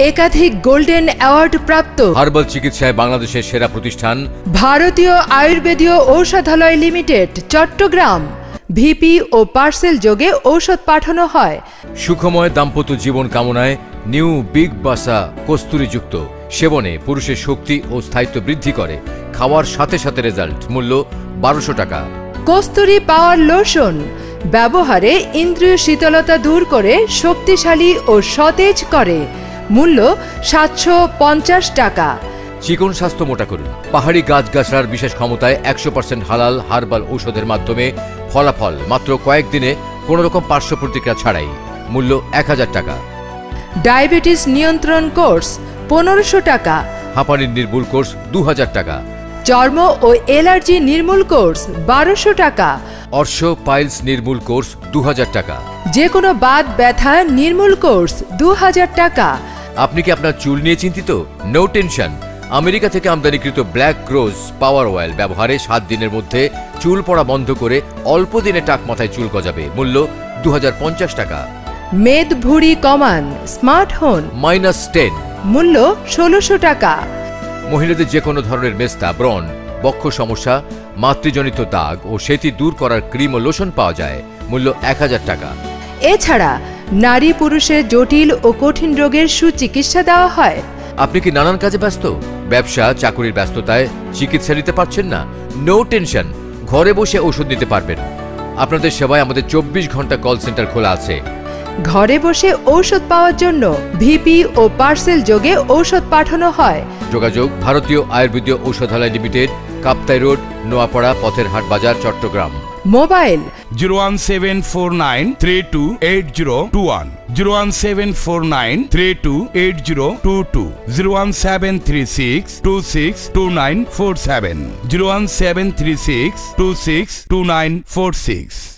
একাধিক golden award প্রাপ্ত herbal চিকিৎসায় বাংলাদেশের সেরা প্রতিষ্ঠান ভারতীয় আয়ুর্বেদীয় ঔষধালয় লিমিটেড, চট্টগ্রাম। ভিপি ও পার্সেল যোগে ঔষধ পাঠানো হয়। সুখময় দাম্পত্য জীবন কামনায় নিউ বিগ বাসা কস্তুরীযুক্ত সেবনে পুরুষের শক্তি ও স্থায়িত্ব বৃদ্ধি করে। খাওয়ার সাথে সাথে রেজাল্ট। মূল্য 1200 টাকা। কস্তুরী পাওয়ার লোশন ব্যবহারে ইন্দ্রিয় শীতলতা দূর করে শক্তিশালী ও সতেজ করে। মূল্য 750 টাকা। চিকন স্বাস্থ্য মোটা করুন। পাহাড়ি গাছগাছড়ার বিশেষ ক্ষমতায় 100% হালাল হার্বাল ঔষধের মাধ্যমে ফলাফল মাত্র কয়েকদিনে কোনো রকম পার্শ্ব প্রতিক্রিয়া ছাড়াই। মূল্য 1000 টাকা। ডায়াবেটিস নিয়ন্ত্রণ কোর্স 1500 টাকা। হাঁপানির নির্মূল কোর্স 2000 টাকা। চর্ম ও এলার্জি নির্মূল কোর্স 1200 টাকা। অর্শ পাইলস নির্মূল কোর্স 2000 টাকা। যে কোনো বাত ব্যথা নির্মূল কোর্স 2000 টাকা। আপনি কি আপনার চুল নিয়ে চিন্তিত? No tension. আমেরিকা থেকে আমদানিকৃত ব্ল্যাক গ্রোজ পাওয়ার অয়েল ব্যবহারে 7 দিনের মধ্যে চুল পড়া বন্ধ করে অল্প দিনে টাক মাথায় চুল গজাবে। মূল্য 2050 টাকা। মেদ ভুঁড়ি কমান স্মার্ট হোন -10। মূল্য 1600 টাকা। মহিলাদের যে কোনো ধরনের মেস্তা, ব্রণ, বক্ষ সমস্যা, মাতৃজনিত দাগ ও সেতি দূর করার ক্রিম ও লোশন পাওয়া যায়। মূল্য 1000 টাকা। এছাড়া নারী পুরুষের জটিল ও কঠিন রোগের সুচিকিৎসা দেওয়া হয়। আপনি কি নানান কাজে ব্যস্ত? ব্যবসা চাকুরির ব্যস্ততায় চিকিৎসা নিতে পারছেন না? No tension. ঘরে বসে ওষুধ নিতে পারবেন। আপনাদের সেবায় আমাদের 24 ঘন্টা কল সেন্টার খোলা আছে। ঘরে বসে ঔষধ পাওয়ার জন্য ভিপি ও পার্সেল যোগে ঔষধ পাঠানো হয়। যোগাযোগ ভারতীয় আয়ুর্বেদীয় ঔষধালয় লিমিটেড, কাপ্তাই রোড, নোয়াপাড়া, পথের হাট বাজার, চট্টগ্রাম। মোবাইল 01749328021, 01749328022, 01736262947, 01736262946।